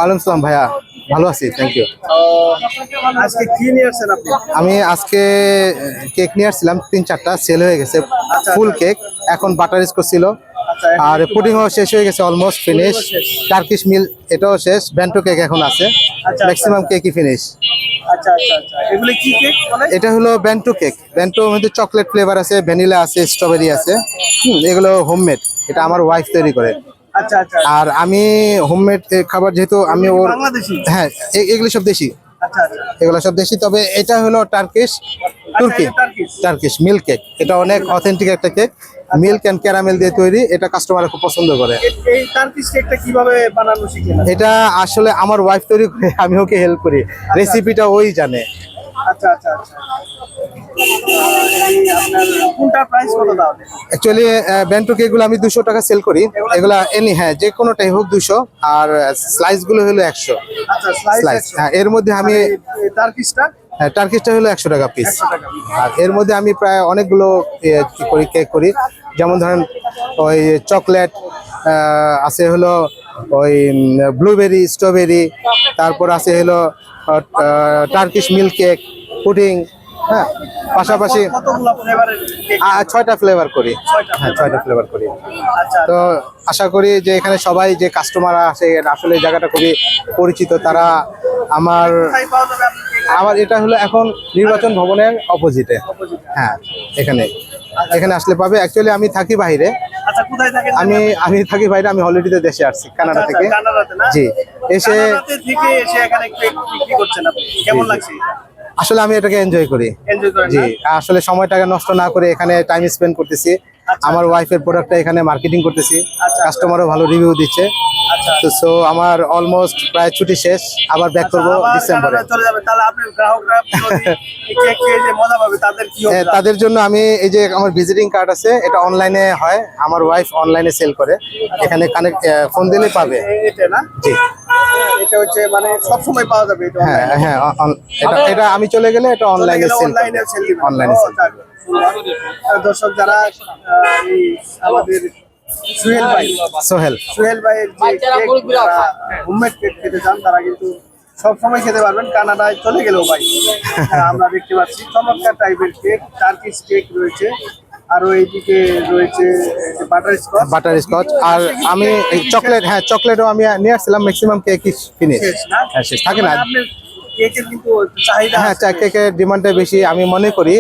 আলাইকুম সালাম ভাইয়া, ভালো আছি, থ্যাংক ইউ। আজকে কি নিয়ে আসছেন আপনি? আমি আজকে কেক নিয়ে আসছিলাম, 3-4টা সেল হয়ে গেছে। ফুল কেক, এখন বাটার স্কচ ছিল, আর পুডিংও শেষ হয়ে গেছে, অলমোস্ট ফিনিশ। টার্কিশ মিল এটাও শেষ, ব্যান্টো কেক এখন আছে, ম্যাক্সিমাম কেকই ফিনিশ। আচ্ছা আচ্ছা আচ্ছা, এগুলো কি কেক বলে? এটা হলো ব্যান্টো কেক। ব্যান্টো মধ্যে চকলেট ফ্লেভার আছে, ভ্যানিলা আছে, স্ট্রবেরি আছে। এগুলো হোমমেড, এটা আমার ওয়াইফ তৈরি করে। আচ্ছা আচ্ছা, আর আমি হোমমেড খাবার যেহেতু আমি ওর, বাংলাদেশি? হ্যাঁ এগুলো সব দেশি, আচ্ছা আচ্ছা, এগুলো সব দেশি। তবে এটা হলো টার্কিশ, তুর্কি টার্কিশ মিল্ক কেক। এটা অনেক অথেন্টিক একটা কেক, মিল্ক এন্ড ক্যারামেল দিয়ে তৈরি। এটা কাস্টমাররা খুব পছন্দ করে। এই টার্কিশ কেকটা কিভাবে বানানো শিখলেন? এটা আসলে আমার ওয়াইফ তৈরি করে, আমি ওকে হেল্প করি, রেসিপিটা ওই জানে। আচ্ছা আচ্ছা আচ্ছা, আপনার কোনটা প্রাইস কত দাও? অ্যাকচুয়ালি ব্যান্টো কেকগুলো আমি 200 টাকা সেল করি। এগুলা এনি, হ্যাঁ যে কোনোটাই হোক 200, আর স্লাইস গুলো হলো 100 আচ্ছা, স্লাইস। হ্যাঁ এর মধ্যে আমি টার্কিশটা, হ্যাঁ টার্কিশটা হলো 100 টাকা পিস। 100 টাকা। আর এর মধ্যে আমি প্রায় অনেকগুলো কেক করি। যেমন ধরেন ওই চকলেট আছে, হলো ওই ব্লুবেরি, স্ট্রবেরি, তারপর আছে হলো টার্কিশ মিল্ক কেক, পুডিং। হ্যাঁ পাশাপাশি কতগুলো ফ্লেভারের কেক? 6টা ফ্লেভার করি। হ্যাঁ 6টা ফ্লেভার করি। আচ্ছা, তো আশা করি যে এখানে সবাই যে কাস্টমার আসে, আসলে এই জায়গাটা খুবই পরিচিত। তারা আমার কোথায় পাওয়া যাবে আপনার কেক? আমার এটা হলো এখন নির্বাচন ভবনের অপোজিটে। হ্যাঁ এখানে আসলে পাবে। অ্যাকচুয়ালি আমি থাকি বাইরে, আচ্ছা, কোথায় থাকেন? আমি থাকি বাইরে, আমি হলিডেতে দেশে আসছি কানাডা থেকে। কানাডাতে না? জি, এসে কানাডাতে থেকে এসে এখানে কেক বিক্রি করছেন আপনি, কেমন লাগছে? আসলে আমি এটাকে এনজয় করি। এনজয় করেন জি, না? আসলে সময়টাকে নষ্ট না করে এখানে টাইম স্পেন্ড করতেছি। আমার ওয়াইফের প্রোডাক্টটা এখানে মার্কেটিং করতেছি, আচ্ছা। কাস্টমারও ভালো রিভিউ দিচ্ছে। আচ্ছা, তো সো আমার অলমোস্ট প্রায় ছুটি শেষ, আবার ব্যাক করবো আবার ডিসেম্বরে। কানাডায় চলে যাবেন, তাহলে আপনার গ্রাহকরা যদি এই কেক খেয়ে যে মজা পাবে তাদের কি হবে? তাদের জন্য আমি এই যে আমার ভিজিটিং কার্ড আছে, এটা অনলাইনে হয়, আমার ওয়াইফ অনলাইনে সেল করে। এখানে কানেক্ট ফোন দিলে পাবে। এটা না? জি, এটা হচ্ছে মানে সব সময় পাওয়া যাবে এটা? হ্যাঁ হ্যাঁ এটা আমি চলে গেলে এটা অনলাইনে সেল, অনলাইনে সেল দিবেন? অনলাইনে ও, সেল। যাক, সুন্দর। দর্শক যারা এই আমাদের সুহেল ভাইয়ের যে হোমমেড কেক খেতে চান, তারা কিন্তু সব সময় খেতে পারবেন, কানাডায় চলে গেলেও ভাই। আমরা দেখতে পাচ্ছি চমৎকার টাইপের কেক, টার্কিশ কেক রয়েছে, আরো এইদিকে রয়েছে বাটার স্কচ। আর আমি চকলেট, হ্যাঁ চকলেটও আমি নিয়ে আসছিলাম। ম্যাক্সিমাম কেকই ফিনিশ, হ্যাঁ শেষ থাকে না। কেকের কিন্তু চাহিদা, হ্যাঁ কেকের ডিমান্ডটা বেশি। আমি মনে করি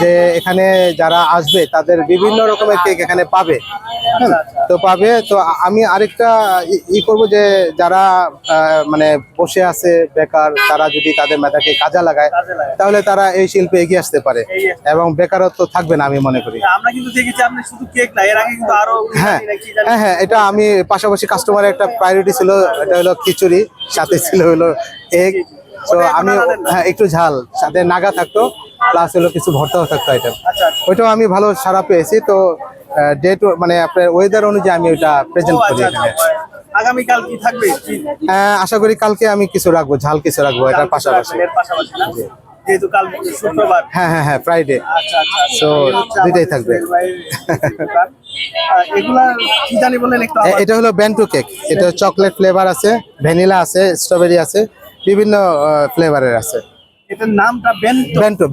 যে এখানে যারা আসবে তাদের বিভিন্ন রকমের কেক এখানে পাবে। তো পাবে। তো আমি আরেকটা করব যে যারা মানে বসে আছে বেকার, তারা যদি তাদের মেধাকে কাজে লাগায়, তাহলে তারা এই শিল্পে এগিয়ে আসতে পারে এবং বেকারত্ব থাকবে না, আমি মনে করি। আমরা কিন্তু দেখেছি আপনি শুধু কেক না, এর আগে কিন্তু আরো হ্যাঁ এটা আমি পাশাপাশি কাস্টমারের একটা প্রায়োরিটি ছিল, এটা হলো খিচুড়ি, সাথে ছিল হলো এগ। তো আমি একটু ঝাল সাথে নাগা থাকতো, প্লাস হলো কিছু ভর্তাও থাকতো আইটেম। ওইটাও আমি ভালো সাড়া পেয়েছি। তো ডেট মানে আপনার ওয়েদার অনুযায়ী আমি ওইটা প্রেজেন্ট করি এখানে। আগামীকাল কি থাকবে? আশা করি কালকে আমি কিছু রাখবো, ঝাল কিছু রাখবো এটার পাশাপাশি। যেহেতু কাল শুক্রবার, হ্যাঁ ফ্রাইডে, আচ্ছা আচ্ছা, সো দুইটাই থাকবে। এগুলা কি জানি বললেন একটু? এটা হলো ব্যান্টো কেক। এটা চকলেট ফ্লেভার আছে, ভ্যানিলা আছে, স্ট্রবেরি আছে, বিভিন্ন ফ্লেভারের আছে। এটার নামটা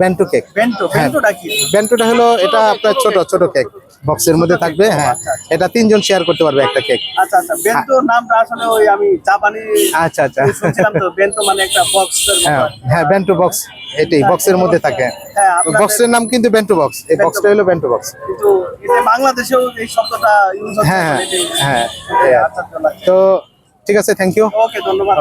ব্যান্টো কেক। বেন্টোটা কি? ব্যান্টোটা হলো এটা আপনার ছোট কেক বক্সের মধ্যে থাকবে। হ্যাঁ এটা 3 জন শেয়ার করতে পারবে একটা কেক। আচ্ছা আচ্ছা, বেন্টো নামটা আসলে ওই আমি জাপানি আচ্ছা শুনছিলাম তো, বেন্টো মানে একটা বক্সের মতো। হ্যাঁ ব্যান্টো বক্স, এটাই বক্সের মধ্যে থাকে। বক্সের নাম কিন্তু ব্যান্টো বক্স, এই বক্সটা হলো ব্যান্টো বক্স। কিন্তু এটা বাংলাদেশেও এই শব্দটা ইউজ হচ্ছে। হ্যাঁ তো ঠিক আছে, থ্যাংক ইউ। ওকে, ধন্যবাদ।